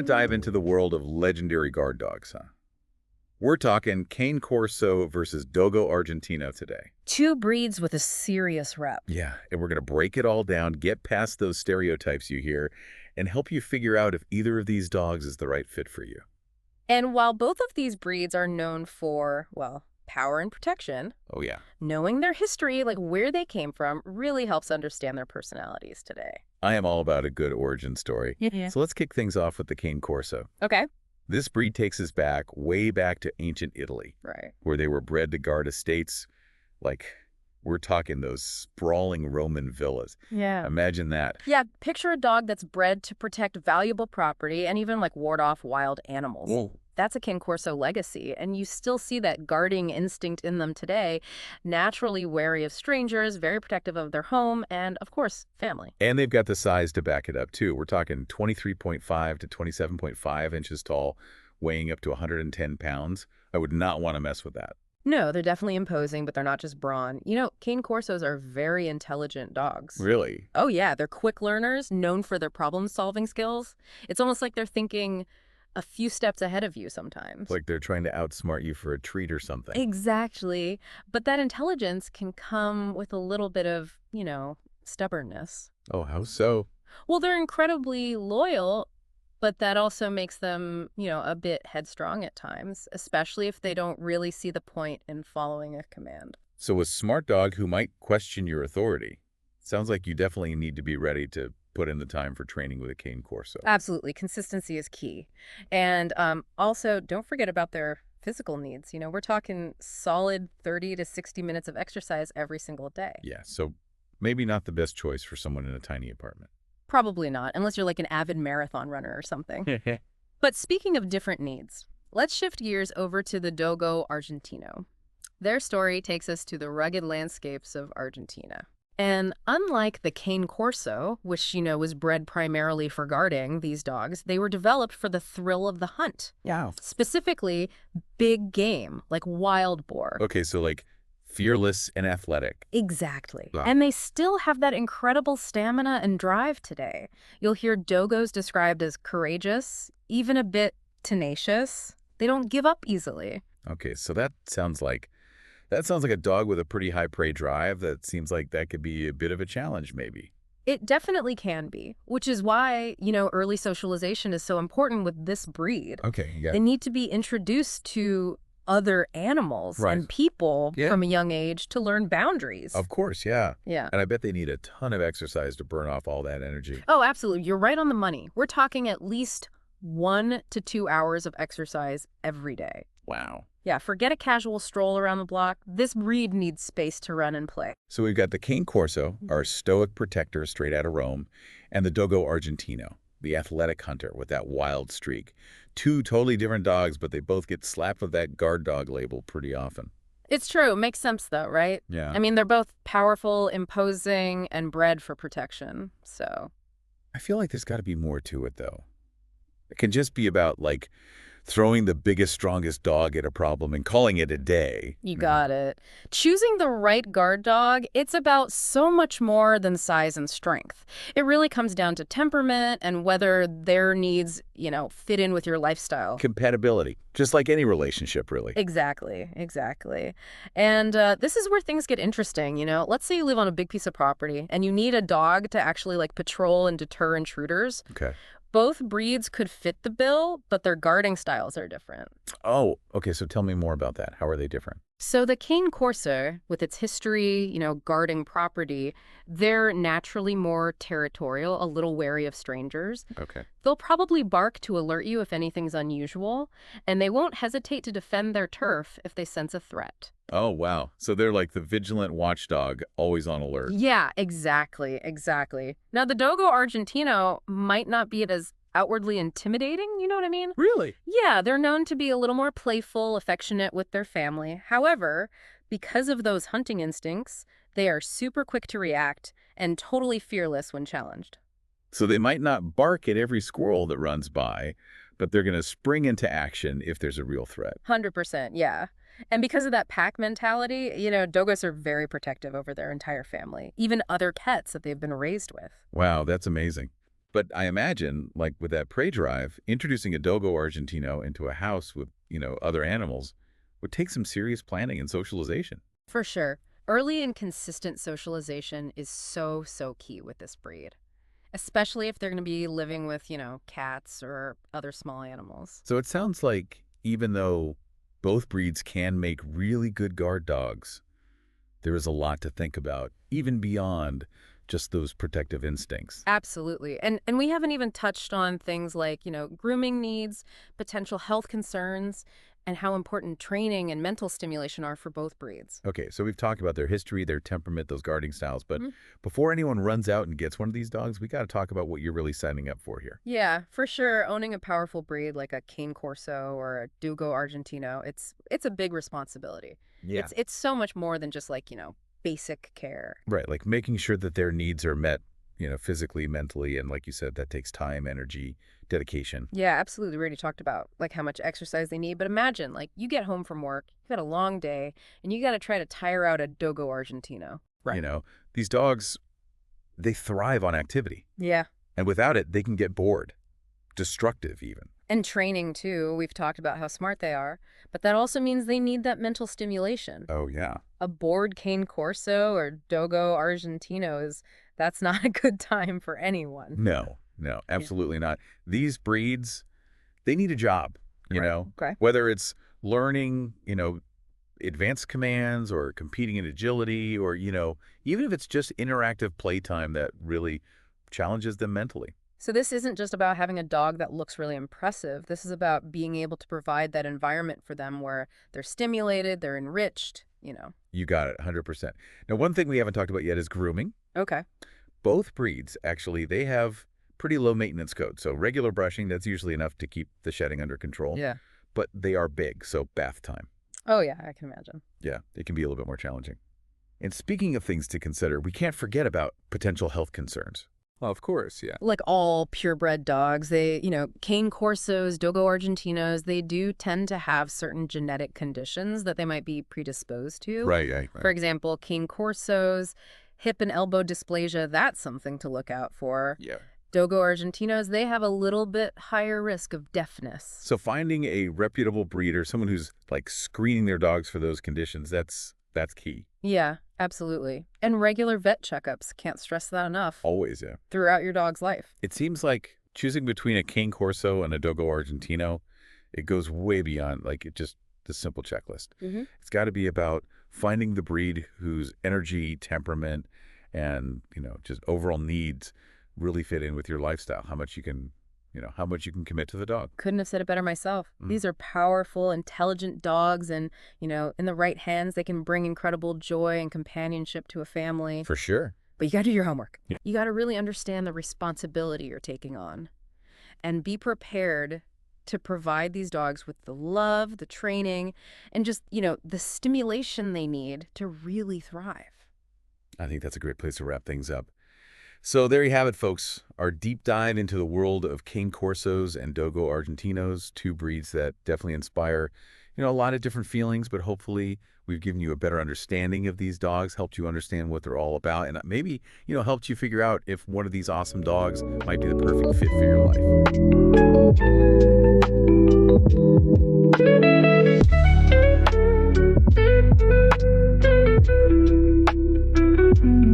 dive into the world of legendary guard dogs, huh? We're talking Cane Corso versus Dogo Argentino today. Two breeds with a serious rep. Yeah, and we're going to break it all down, get past those stereotypes you hear, and help you figure out if either of these dogs is the right fit for you. And while both of these breeds are known for, well, power and protection, Oh, yeah. knowing their history, like where they came from, really helps understand their personalities today. I am all about a good origin story. Yeah. So let's kick things off with the Cane Corso. Okay. This breed takes us way back to ancient Italy, Right. where they were bred to guard estates. Like, we're talking those sprawling Roman villas. Yeah. Imagine that. Yeah, picture a dog that's bred to protect valuable property and even like ward off wild animals. Whoa. That's a Cane Corso legacy, and you still see that guarding instinct in them today, naturally wary of strangers, very protective of their home, and, of course, family. And they've got the size to back it up, too. We're talking 23.5 to 27.5 inches tall, weighing up to 110 pounds. I would not want to mess with that. No, they're definitely imposing, but they're not just brawn. You know, Cane Corsos are very intelligent dogs. Really? Oh, yeah, they're quick learners, known for their problem-solving skills. It's almost like they're thinking a few steps ahead of you sometimes. Like they're trying to outsmart you for a treat or something. Exactly. But that intelligence can come with a little bit of, stubbornness. Oh, how so? Well, they're incredibly loyal, but that also makes them, a bit headstrong at times, especially if they don't really see the point in following a command. So a smart dog who might question your authority. Sounds like you definitely need to be ready to put in the time for training with a Cane Corso. Absolutely. Consistency is key. And also, don't forget about their physical needs. We're talking solid 30 to 60 minutes of exercise every single day. Yeah, so maybe not the best choice for someone in a tiny apartment. Probably not, unless you're like an avid marathon runner or something. But speaking of different needs, let's shift gears over to the Dogo Argentino. Their story takes us to the rugged landscapes of Argentina. And unlike the Cane Corso, which, was bred primarily for guarding these dogs, they were developed for the thrill of the hunt. Yeah. Specifically, big game, like wild boar. Okay, so like fearless and athletic. Exactly. Wow. And they still have that incredible stamina and drive today. You'll hear dogos described as courageous, even a bit tenacious. They don't give up easily. Okay, so that sounds like a dog with a pretty high prey drive. That seems like that could be a bit of a challenge, maybe. It definitely can be, which is why, early socialization is so important with this breed. Okay, yeah. They need to be introduced to other animals and people from a young age to learn boundaries. Of course, yeah. Yeah. And I bet they need a ton of exercise to burn off all that energy. Oh, absolutely. You're right on the money. We're talking at least 1 to 2 hours of exercise every day. Wow. Yeah, forget a casual stroll around the block. This breed needs space to run and play. So we've got the Cane Corso, our stoic protector straight out of Rome, and the Dogo Argentino, the athletic hunter with that wild streak. Two totally different dogs, but they both get slapped with that guard dog label pretty often. It's true. It makes sense, though, right? Yeah. I mean, they're both powerful, imposing, and bred for protection, so. I feel like there's got to be more to it, though. It can just be about, like, throwing the biggest, strongest dog at a problem and calling it a day. You got it. Choosing the right guard dog, it's about so much more than size and strength. It really comes down to temperament and whether their needs, fit in with your lifestyle. Compatibility, just like any relationship, really. Exactly. And this is where things get interesting, Let's say you live on a big piece of property and you need a dog to actually, like, patrol and deter intruders. Okay. Both breeds could fit the bill, but their guarding styles are different. Oh, okay, so tell me more about that. How are they different? So the Cane Corso, with its history, guarding property, they're naturally more territorial, a little wary of strangers. Okay. They'll probably bark to alert you if anything's unusual, and they won't hesitate to defend their turf if they sense a threat. Oh, wow. So they're like the vigilant watchdog, always on alert. Yeah, exactly. Now, the Dogo Argentino might not be as outwardly intimidating, you know what I mean? Really? Yeah, they're known to be a little more playful, affectionate with their family. However, because of those hunting instincts, they are super quick to react and totally fearless when challenged. So they might not bark at every squirrel that runs by, but they're going to spring into action if there's a real threat. 100%, yeah. And because of that pack mentality, dogos are very protective over their entire family, even other pets that they've been raised with. Wow, that's amazing. But I imagine, like with that prey drive, introducing a Dogo Argentino into a house with, other animals would take some serious planning and socialization. For sure. Early and consistent socialization is so, so key with this breed, especially if they're going to be living with, cats or other small animals. So it sounds like even though both breeds can make really good guard dogs, there is a lot to think about, even beyond just those protective instincts. Absolutely. And we haven't even touched on things like, grooming needs, potential health concerns, and how important training and mental stimulation are for both breeds. Okay, so we've talked about their history, their temperament, those guarding styles, but Mhm. before anyone runs out and gets one of these dogs, we got to talk about what you're really signing up for here. Yeah, for sure. Owning a powerful breed like a Cane Corso or a Dogo Argentino, it's a big responsibility. Yeah. It's so much more than just like, basic care. Right, like making sure that their needs are met, physically, mentally, and like you said, that takes time, energy, dedication. Yeah, absolutely. We already talked about like how much exercise they need, but imagine like you get home from work, you've had a long day, and you got to try to tire out a Dogo Argentino. You know, these dogs, they thrive on activity, Yeah. and without it, they can get bored, destructive even. And training too. We've talked about how smart they are, but that also means they need that mental stimulation. Oh, yeah. A bored Cane Corso or Dogo Argentino that's not a good time for anyone. No, absolutely not. These breeds, they need a job, Okay. whether it's learning, advanced commands or competing in agility or, even if it's just interactive playtime that really challenges them mentally. So this isn't just about having a dog that looks really impressive. This is about being able to provide that environment for them where they're stimulated, they're enriched. You got it, 100%. Now, one thing we haven't talked about yet is grooming. Okay. Both breeds, actually, they have pretty low maintenance codes. So regular brushing, that's usually enough to keep the shedding under control. Yeah. But they are big, so bath time. Oh, yeah, I can imagine. Yeah, it can be a little bit more challenging. And speaking of things to consider, we can't forget about potential health concerns. Well, of course, yeah. Like all purebred dogs, Cane Corsos, Dogo Argentinos, they do tend to have certain genetic conditions that they might be predisposed to. Right. For example, Cane Corsos, hip and elbow dysplasia, that's something to look out for. Yeah. Dogo Argentinos, they have a little bit higher risk of deafness. So finding a reputable breeder, someone who's like screening their dogs for those conditions, that's key. Yeah, absolutely. And regular vet checkups, can't stress that enough, Always, yeah. throughout your dog's life. It seems like choosing between a Cane Corso and a Dogo Argentino, it goes way beyond like just the simple checklist. It's got to be about finding the breed whose energy, temperament, and just overall needs really fit in with your lifestyle. How much you can commit to the dog. Couldn't have said it better myself. Mm. These are powerful, intelligent dogs, and, in the right hands, they can bring incredible joy and companionship to a family. For sure. But you got to do your homework. Yeah. You got to really understand the responsibility you're taking on and be prepared to provide these dogs with the love, the training, and just, the stimulation they need to really thrive. I think that's a great place to wrap things up. So there you have it, folks. Our deep dive into the world of Cane Corsos and Dogo Argentinos, two breeds that definitely inspire, a lot of different feelings, but hopefully we've given you a better understanding of these dogs, helped you understand what they're all about, and maybe, helped you figure out if one of these awesome dogs might be the perfect fit for your life.